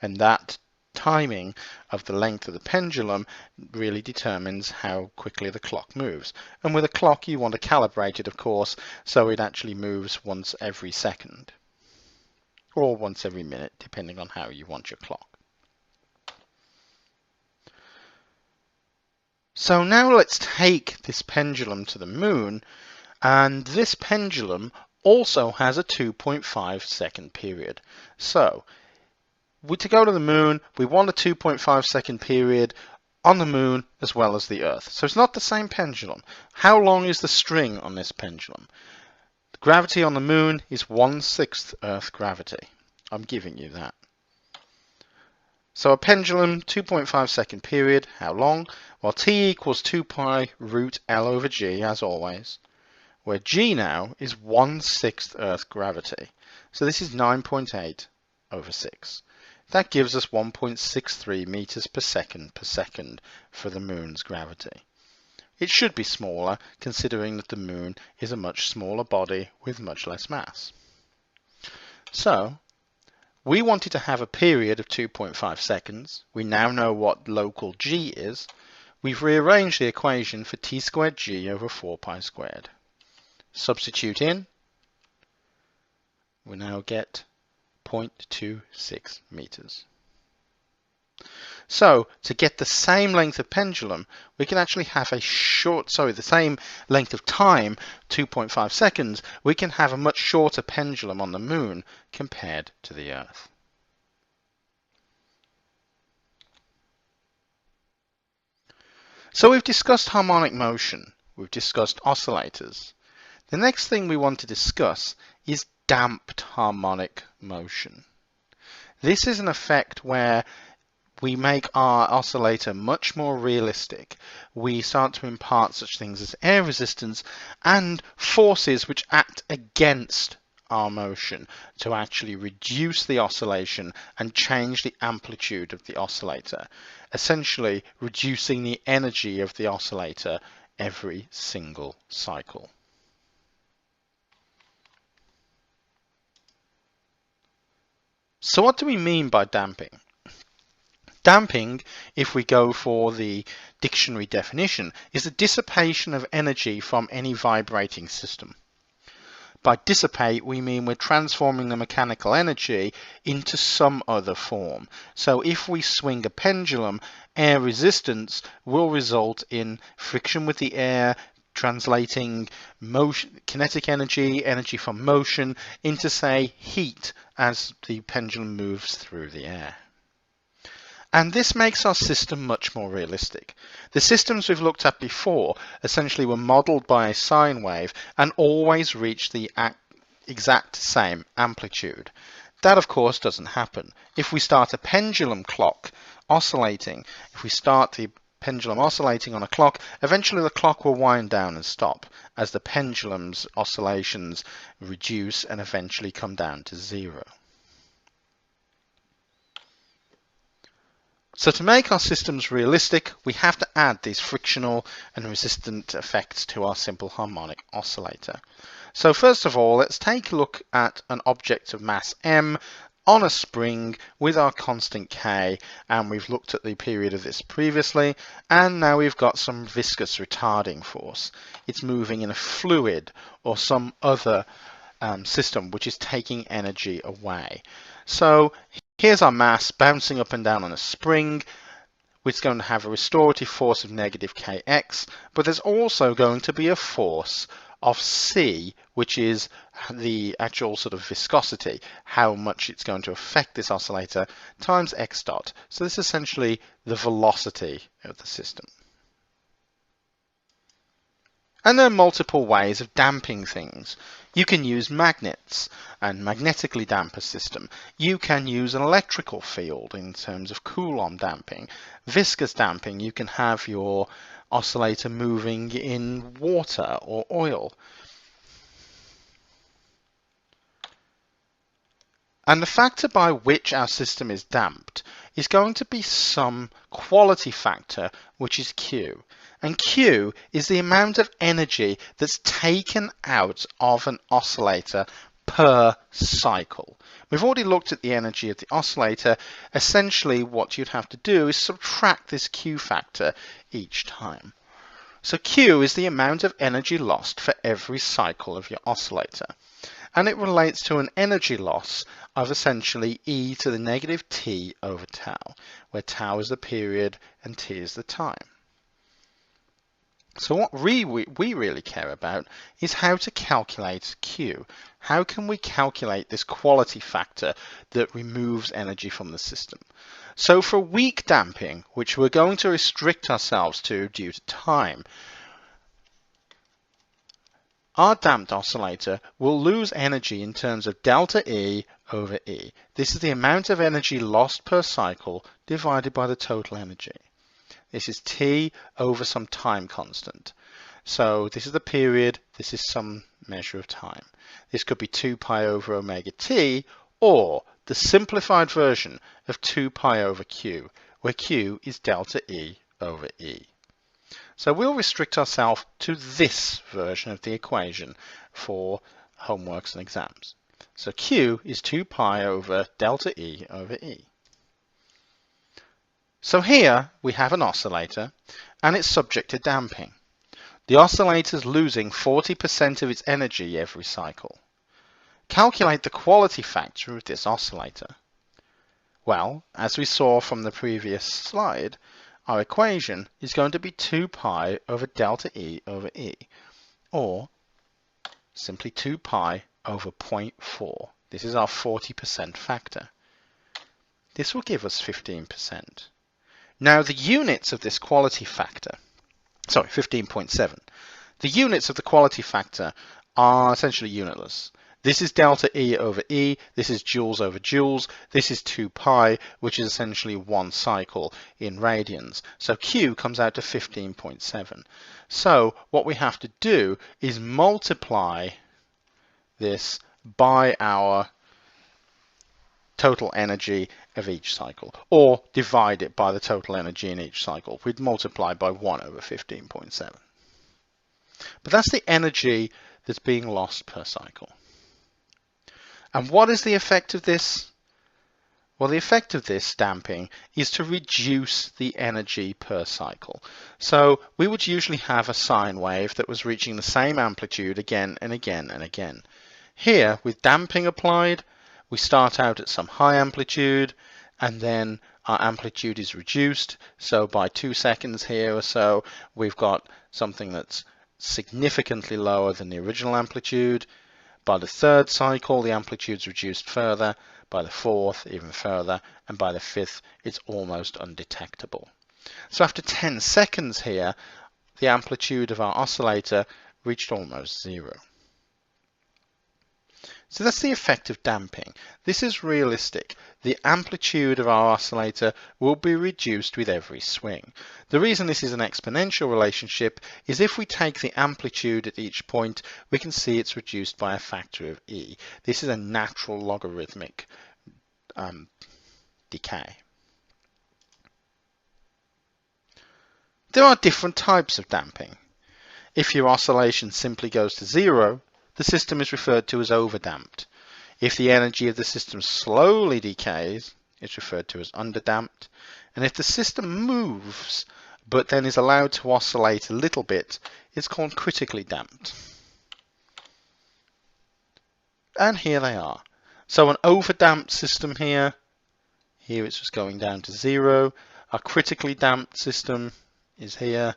And that timing of the length of the pendulum really determines how quickly the clock moves. And with a clock you want to calibrate it, of course, so it actually moves once every second, or once every minute, depending on how you want your clock. So now let's take this pendulum to the moon, and this pendulum also has a 2.5 second period. So to go to the moon, we want a 2.5 second period on the moon as well as the Earth. So it's not the same pendulum. How long is the string on this pendulum? The gravity on the moon is 1/6 Earth gravity. I'm giving you that. So a pendulum, 2.5 second period, how long? Well, T equals 2 pi root L over G, as always, where G now is 1/6 Earth gravity. So this is 9.8 over 6. That gives us 1.63 meters per second for the moon's gravity. It should be smaller, considering that the moon is a much smaller body with much less mass. So we wanted to have a period of 2.5 seconds. We now know what local G is. We've rearranged the equation for T squared G over 4 pi squared. substitute in, we now get 0.26 meters. So to get the same length of pendulum, we can actually have the same length of time, 2.5 seconds, we can have a much shorter pendulum on the moon compared to the Earth. So we've discussed harmonic motion, we've discussed oscillators. The next thing we want to discuss is damped harmonic motion. This is an effect where we make our oscillator much more realistic. We start to impart such things as air resistance and forces which act against our motion to actually reduce the oscillation and change the amplitude of the oscillator, essentially reducing the energy of the oscillator every single cycle. So what do we mean by damping? Damping, if we go for the dictionary definition, is the dissipation of energy from any vibrating system. By dissipate, we mean we're transforming the mechanical energy into some other form. So if we swing a pendulum, air resistance will result in friction with the air, translating motion, kinetic energy, energy from motion, into, say, heat as the pendulum moves through the air. And this makes our system much more realistic. The systems we've looked at before essentially were modeled by a sine wave and always reached the exact same amplitude. That, of course, doesn't happen. If we start a pendulum clock oscillating, if we start the pendulum oscillating on a clock, eventually the clock will wind down and stop as the pendulum's oscillations reduce and eventually come down to zero. So to make our systems realistic, we have to add these frictional and resistant effects to our simple harmonic oscillator. So first of all, let's take a look at an object of mass m on a spring with our constant k, and we've looked at the period of this previously, and now we've got some viscous retarding force. It's moving in a fluid or some other system which is taking energy away. So here's our mass bouncing up and down on a spring, which is going to have a restorative force of negative kx, but there's also going to be a force of c, which is the actual sort of viscosity, how much it's going to affect this oscillator, times x dot. So this is essentially the velocity of the system. And there are multiple ways of damping things. You can use magnets and magnetically damp a system. You can use an electrical field in terms of Coulomb damping. Viscous damping, you can have your oscillator moving in water or oil. And the factor by which our system is damped is going to be some quality factor, which is Q. And Q is the amount of energy that's taken out of an oscillator per cycle. We've already looked at the energy of the oscillator. Essentially, what you'd have to do is subtract this Q factor each time. So Q is the amount of energy lost for every cycle of your oscillator. And it relates to an energy loss of essentially e to the negative t over tau, where tau is the period and t is the time. So what we really care about is how to calculate Q. How can we calculate this quality factor that removes energy from the system? So for weak damping, which we're going to restrict ourselves to due to time, our damped oscillator will lose energy in terms of delta E over E. This is the amount of energy lost per cycle divided by the total energy. This is T over some time constant. So this is the period, this is some measure of time. This could be 2 pi over omega t, or the simplified version of 2 pi over q, where q is delta E over E. So we'll restrict ourselves to this version of the equation for homeworks and exams. So Q is 2 pi over delta E over E. So here we have an oscillator and it's subject to damping. The oscillator is losing 40% of its energy every cycle. Calculate the quality factor of this oscillator. Well, as we saw from the previous slide, our equation is going to be 2 pi over delta E over E, or simply 2 pi over 0.4. This is our 40% factor. This will give us 15%. Now the units of this quality factor, 15.7. The units of the quality factor are essentially unitless. This is delta E over E, this is joules over joules, this is 2 pi, which is essentially one cycle in radians. So Q comes out to 15.7. So what we have to do is multiply this by our total energy of each cycle, or divide it by the total energy in each cycle. We'd multiply by 1 over 15.7. But that's the energy that's being lost per cycle. And what is the effect of this? Well, the effect of this damping is to reduce the energy per cycle. So we would usually have a sine wave that was reaching the same amplitude again and again and again. Here, with damping applied, we start out at some high amplitude, and then our amplitude is reduced. So by 2 seconds here or so, we've got something that's significantly lower than the original amplitude. By the third cycle, the amplitude's reduced further. By the fourth, even further. And by the fifth, it's almost undetectable. So after 10 seconds here, the amplitude of our oscillator reached almost 0. So that's the effect of damping. This is realistic. The amplitude of our oscillator will be reduced with every swing. The reason this is an exponential relationship is if we take the amplitude at each point, we can see it's reduced by a factor of E. This is a natural logarithmic decay. There are different types of damping. If your oscillation simply goes to 0, the system is referred to as overdamped. If the energy of the system slowly decays, it's referred to as underdamped. And if the system moves, but then is allowed to oscillate a little bit, it's called critically damped. And here they are. So an overdamped system here it's just going down to 0. Our critically damped system is here,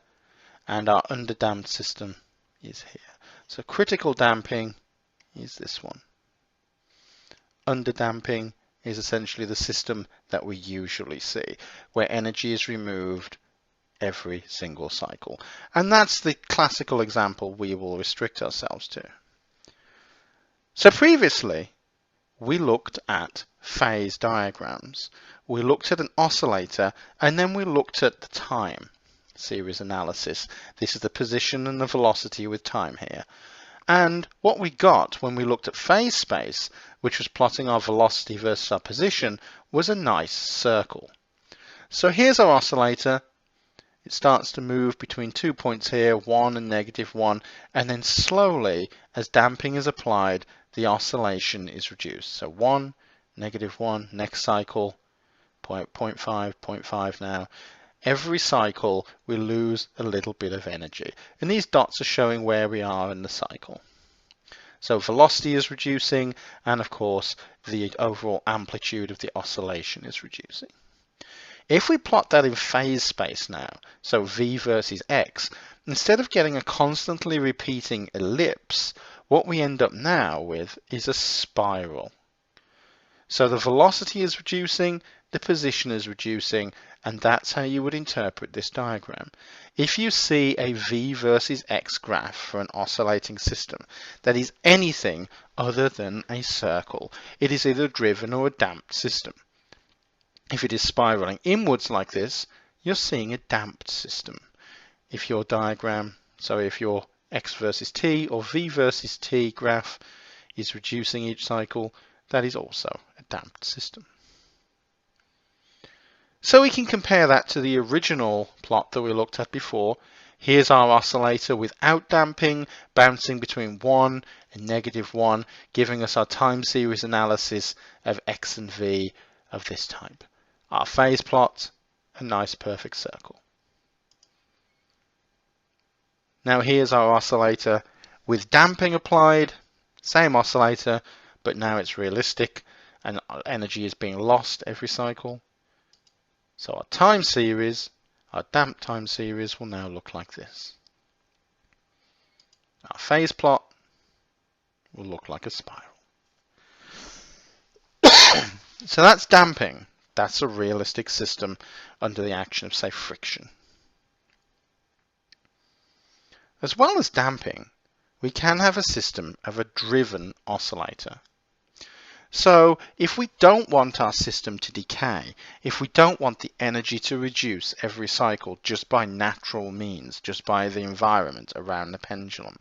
and our underdamped system is here. So critical damping is this one. Underdamping is essentially the system that we usually see, where energy is removed every single cycle. And that's the classical example we will restrict ourselves to. So previously, we looked at phase diagrams. We looked at an oscillator, and then we looked at the time series analysis. This is the position and the velocity with time here. And what we got when we looked at phase space, which was plotting our velocity versus our position, was a nice circle. So here's our oscillator. It starts to move between 2 points here, 1 and -1, and then slowly, as damping is applied, the oscillation is reduced. So 1, -1, next cycle, 0.5, 0.5 now. Every cycle we lose a little bit of energy, and these dots are showing where we are in the cycle. So velocity is reducing, and of course the overall amplitude of the oscillation is reducing. If we plot that in phase space now, so v versus x, instead of getting a constantly repeating ellipse, what we end up now with is a spiral. So the velocity is reducing, the position is reducing, and that's how you would interpret this diagram. If you see a v versus x graph for an oscillating system that is anything other than a circle, it is either a driven or a damped system. If it is spiraling inwards like this, you're seeing a damped system. If your if your x versus t or v versus t graph is reducing each cycle, that is also a damped system. So we can compare that to the original plot that we looked at before. Here's our oscillator without damping, bouncing between 1 and -1, giving us our time series analysis of x and v of this type. Our phase plot, a nice perfect circle. Now here's our oscillator with damping applied, same oscillator, but now it's realistic and energy is being lost every cycle. So our time series, our damped time series, will now look like this. Our phase plot will look like a spiral. So that's damping. That's a realistic system under the action of, say, friction. As well as damping, we can have a system of a driven oscillator. So if we don't want our system to decay, if we don't want the energy to reduce every cycle just by natural means, just by the environment around the pendulum,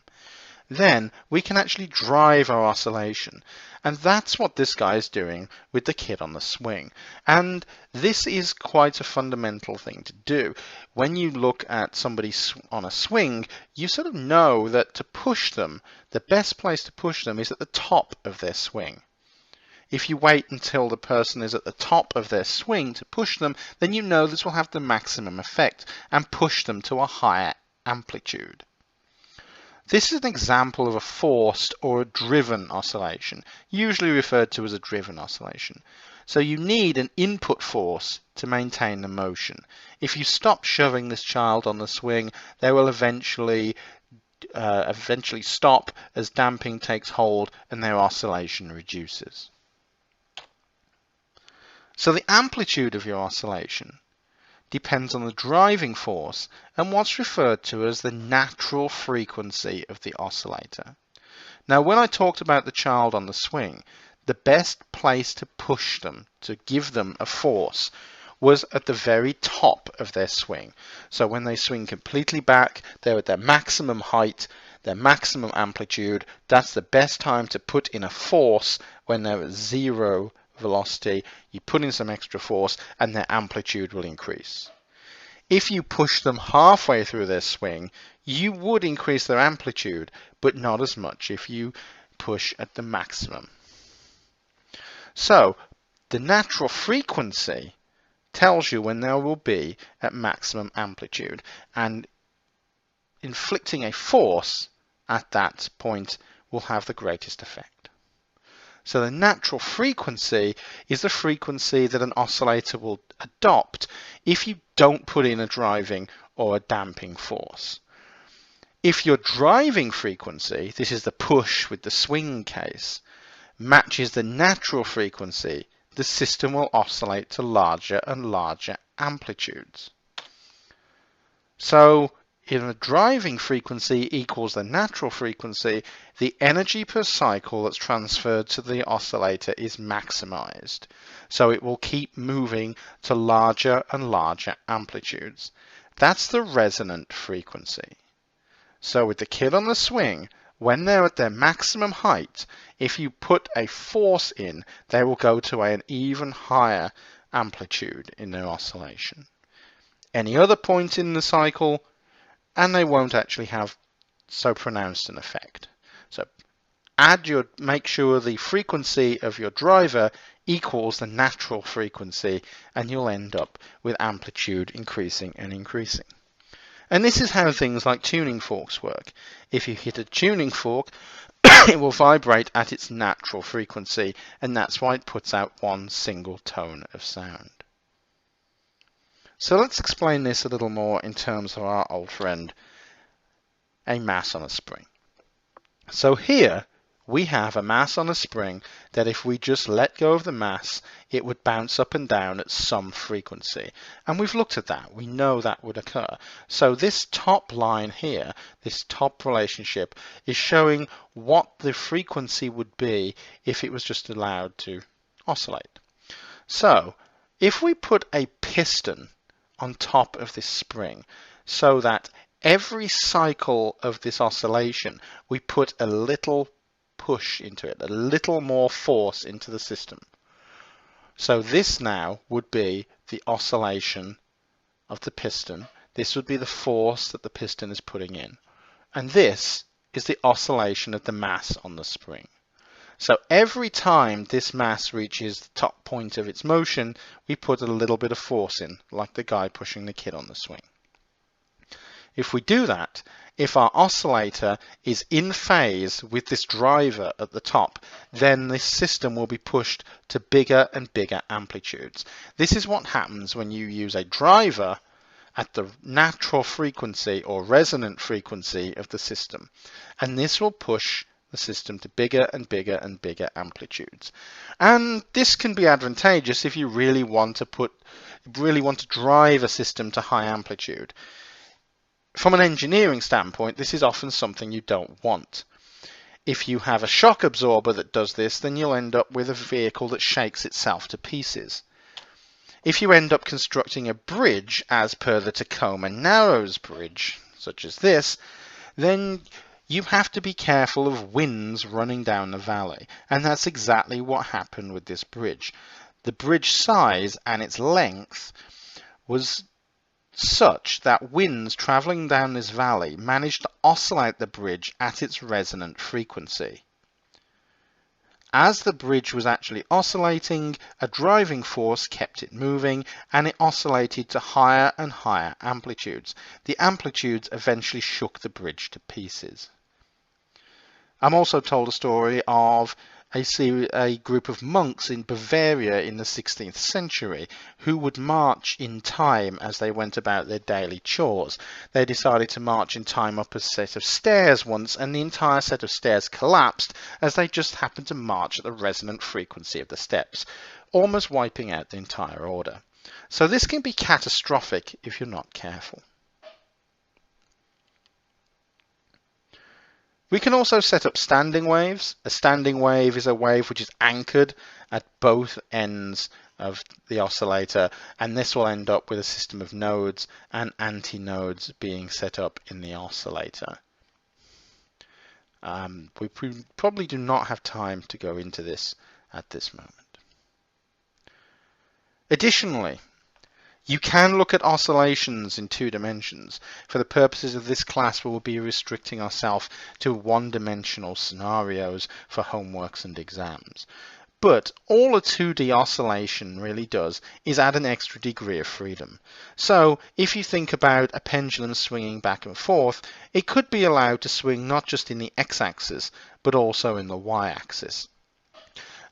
then we can actually drive our oscillation. And that's what this guy is doing with the kid on the swing. And this is quite a fundamental thing to do. When you look at somebody on a swing, you sort of know that to push them, the best place to push them is at the top of their swing. If you wait until the person is at the top of their swing to push them, then you know this will have the maximum effect and push them to a higher amplitude. This is an example of a forced or a driven oscillation, usually referred to as a driven oscillation. So you need an input force to maintain the motion. If you stop shoving this child on the swing, they will eventually stop as damping takes hold and their oscillation reduces. So the amplitude of your oscillation depends on the driving force and what's referred to as the natural frequency of the oscillator. Now, when I talked about the child on the swing, the best place to push them, to give them a force, was at the very top of their swing. So when they swing completely back, they're at their maximum height, their maximum amplitude. That's the best time to put in a force when they're at zero velocity. You put in some extra force and their amplitude will increase. If you push them halfway through their swing, you would increase their amplitude, but not as much if you push at the maximum. So the natural frequency tells you when they will be at maximum amplitude, and inflicting a force at that point will have the greatest effect. So the natural frequency is the frequency that an oscillator will adopt if you don't put in a driving or a damping force. If your driving frequency, this is the push with the swing case, matches the natural frequency, the system will oscillate to larger and larger amplitudes. So if the driving frequency equals the natural frequency, the energy per cycle that's transferred to the oscillator is maximized. So it will keep moving to larger and larger amplitudes. That's the resonant frequency. So with the kid on the swing, when they're at their maximum height, if you put a force in, they will go to an even higher amplitude in their oscillation. Any other point in the cycle, and they won't actually have so pronounced an effect. So make sure the frequency of your driver equals the natural frequency, and you'll end up with amplitude increasing and increasing. And this is how things like tuning forks work. If you hit a tuning fork, it will vibrate at its natural frequency, and that's why it puts out one single tone of sound. So let's explain this a little more in terms of our old friend, a mass on a spring. So here we have a mass on a spring that if we just let go of the mass, it would bounce up and down at some frequency. And we've looked at that. We know that would occur. So this top line here, this top relationship, is showing what the frequency would be if it was just allowed to oscillate. So if we put a piston on top of this spring so that every cycle of this oscillation we put a little push into it, a little more force into the system. So this now would be the oscillation of the piston. This would be the force that the piston is putting in. And this is the oscillation of the mass on the spring. So every time this mass reaches the top point of its motion, we put a little bit of force in, like the guy pushing the kid on the swing. If we do that, if our oscillator is in phase with this driver at the top, then this system will be pushed to bigger and bigger amplitudes. This is what happens when you use a driver at the natural frequency or resonant frequency of the system. And this will push the system to bigger and bigger and bigger amplitudes. And this can be advantageous if you really want to drive a system to high amplitude. From an engineering standpoint, this is often something you don't want. If you have a shock absorber that does this, then you'll end up with a vehicle that shakes itself to pieces. If you end up constructing a bridge as per the Tacoma-Narrows bridge, such as this, then you have to be careful of winds running down the valley. And that's exactly what happened with this bridge. The bridge size and its length was such that winds traveling down this valley managed to oscillate the bridge at its resonant frequency. As the bridge was actually oscillating, a driving force kept it moving, and it oscillated to higher and higher amplitudes. The amplitudes eventually shook the bridge to pieces. I'm also told a story of a group of monks in Bavaria in the 16th century who would march in time as they went about their daily chores. They decided to march in time up a set of stairs once, and the entire set of stairs collapsed as they just happened to march at the resonant frequency of the steps, almost wiping out the entire order. So this can be catastrophic if you're not careful. We can also set up standing waves. A standing wave is a wave which is anchored at both ends of the oscillator, and this will end up with a system of nodes and antinodes being set up in the oscillator. We probably do not have time to go into this at this moment. Additionally, you can look at oscillations in 2 dimensions. For the purposes of this class, we will be restricting ourselves to 1-dimensional scenarios for homeworks and exams. But all a 2D oscillation really does is add an extra degree of freedom. So if you think about a pendulum swinging back and forth, it could be allowed to swing not just in the x-axis, but also in the y-axis.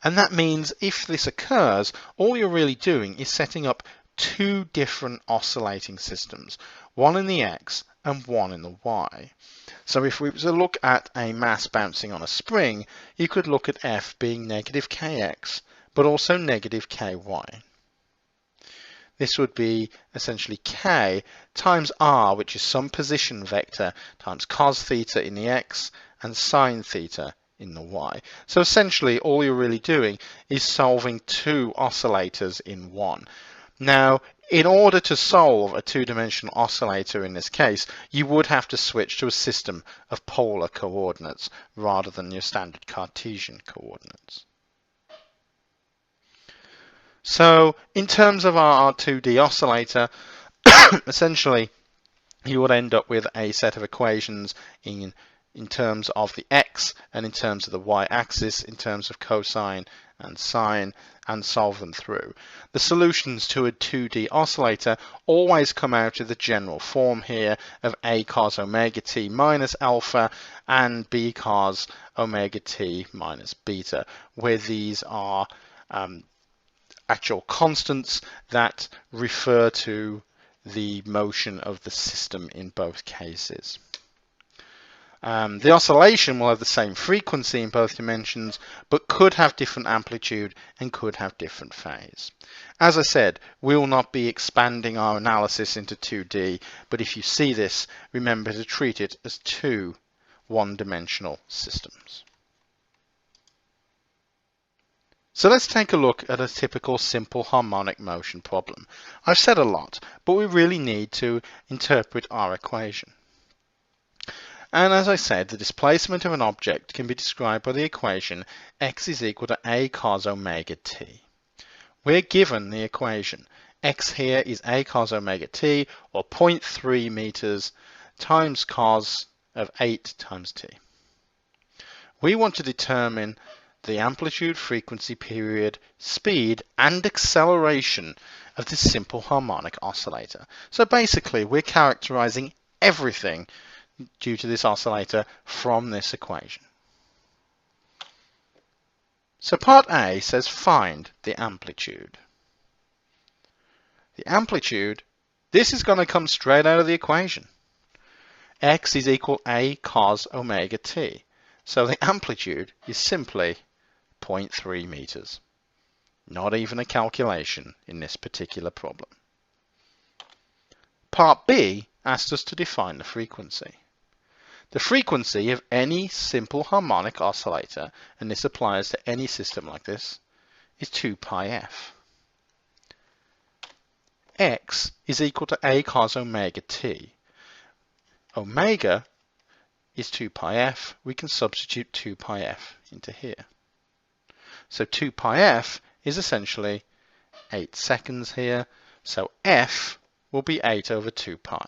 And that means if this occurs, all you're really doing is setting up 2 different oscillating systems, one in the X and one in the Y. So if we were to look at a mass bouncing on a spring, you could look at F being negative kx, but also negative ky. This would be essentially k times r, which is some position vector, times cos theta in the X and sine theta in the Y. So essentially all you're really doing is solving 2 oscillators in one. Now, in order to solve a 2-dimensional oscillator in this case, you would have to switch to a system of polar coordinates rather than your standard Cartesian coordinates. So, in terms of our 2D oscillator, essentially you would end up with a set of equations in terms of the x and in terms of the y-axis, in terms of cosine and sine, and solve them through. The solutions to a 2D oscillator always come out of the general form here of a cos omega t minus alpha and b cos omega t minus beta, where these are actual constants that refer to the motion of the system in both cases. The oscillation will have the same frequency in both dimensions, but could have different amplitude and could have different phase. As I said, we will not be expanding our analysis into 2D, but if you see this, remember to treat it as 2 one-dimensional systems. So let's take a look at a typical simple harmonic motion problem. I've said a lot, but we really need to interpret our equation. And as I said, the displacement of an object can be described by the equation x is equal to a cos omega t. We're given the equation. X here is a cos omega t, or 0.3 meters times cos of 8 times t. We want to determine the amplitude, frequency, period, speed, and acceleration of this simple harmonic oscillator. So basically, we're characterizing everything due to this oscillator from this equation. So part A says find the amplitude. The amplitude, this is going to come straight out of the equation. X is equal A cos omega t. So the amplitude is simply 0.3 meters. Not even a calculation in this particular problem. Part B asked us to define the frequency. The frequency of any simple harmonic oscillator, and this applies to any system like this, is 2 pi f. X is equal to A cos omega t. Omega is 2 pi f. We can substitute 2 pi f into here. So 2 pi f is essentially 8 seconds here. So f will be 8 over 2 pi.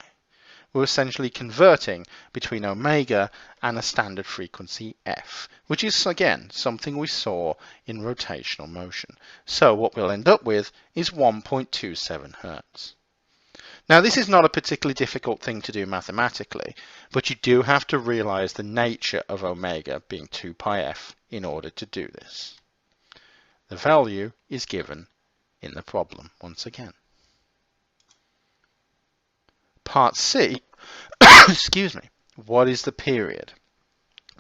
We're essentially converting between omega and a standard frequency f, which is again something we saw in rotational motion. So what we'll end up with is 1.27 Hertz. Now this is not a particularly difficult thing to do mathematically, but you do have to realize the nature of omega being 2 pi f in order to do this. The value is given in the problem once again. Part C, excuse me, what is the period?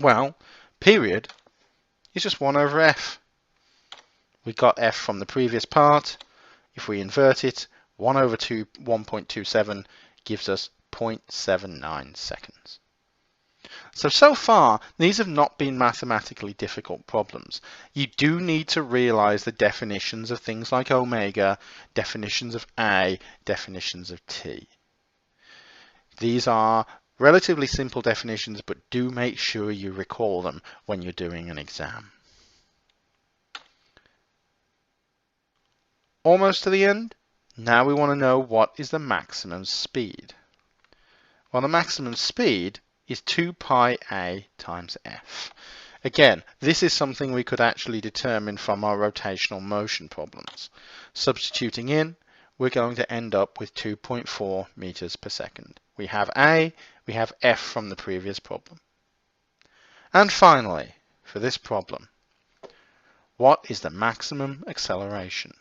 Well, period is just 1 over f. We got f from the previous part. If we invert it, 1 over 1.27 gives us 0.79 seconds. So far, these have not been mathematically difficult problems. You do need to realize the definitions of things like omega, definitions of A, definitions of T. These are relatively simple definitions, but do make sure you recall them when you're doing an exam. Almost to the end. Now we want to know what is the maximum speed. Well, the maximum speed is 2 pi a times f. Again, this is something we could actually determine from our rotational motion problems. Substituting in, we're going to end up with 2.4 meters per second. We have A, we have F from the previous problem. And finally, for this problem, what is the maximum acceleration?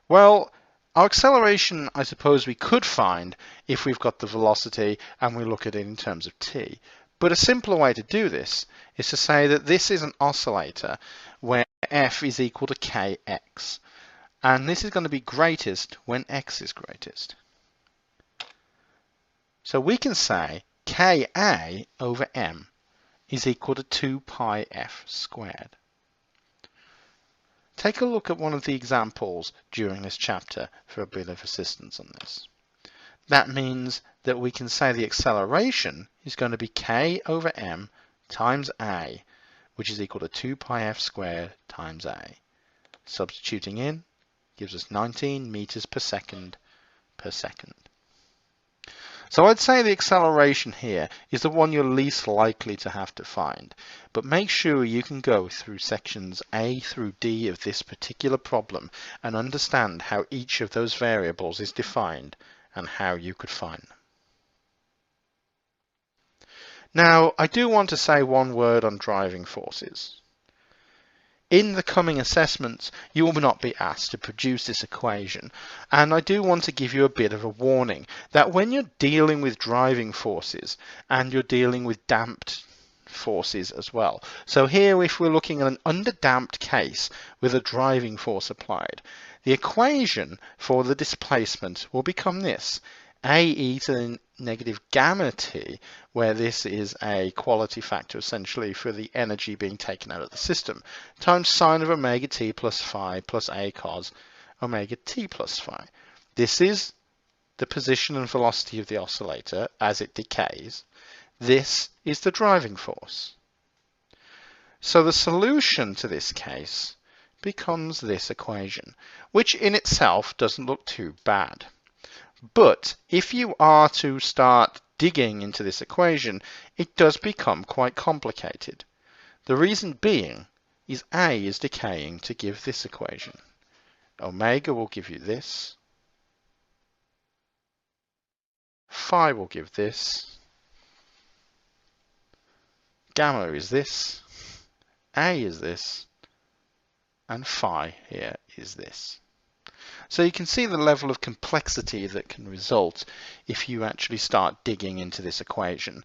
Well, our acceleration, I suppose we could find if we've got the velocity and we look at it in terms of t. But a simpler way to do this is to say that this is an oscillator where f is equal to kx. And this is going to be greatest when x is greatest. So we can say Ka over m is equal to 2 pi f squared. Take a look at one of the examples during this chapter for a bit of assistance on this. That means that we can say the acceleration is going to be k over m times a, which is equal to 2 pi f squared times a. Substituting in gives us 19 meters per second per second. So I'd say the acceleration here is the one you're least likely to have to find, but make sure you can go through sections A through D of this particular problem and understand how each of those variables is defined and how you could find them. Now, I do want to say one word on driving forces. In the coming assessments, you will not be asked to produce this equation, and I do want to give you a bit of a warning that when you're dealing with driving forces and you're dealing with damped forces as well. So here, if we're looking at an underdamped case with a driving force applied, the equation for the displacement will become this: AE to the negative gamma t, where this is a quality factor essentially for the energy being taken out of the system, times sine of omega t plus phi plus a cos omega t plus phi. This is the position and velocity of the oscillator as it decays. This is the driving force. So the solution to this case becomes this equation, which in itself doesn't look too bad. But if you are to start digging into this equation, it does become quite complicated. The reason being is A is decaying to give this equation. Omega will give you this. Phi will give this. Gamma is this. A is this. And phi here is this. So you can see the level of complexity that can result if you actually start digging into this equation.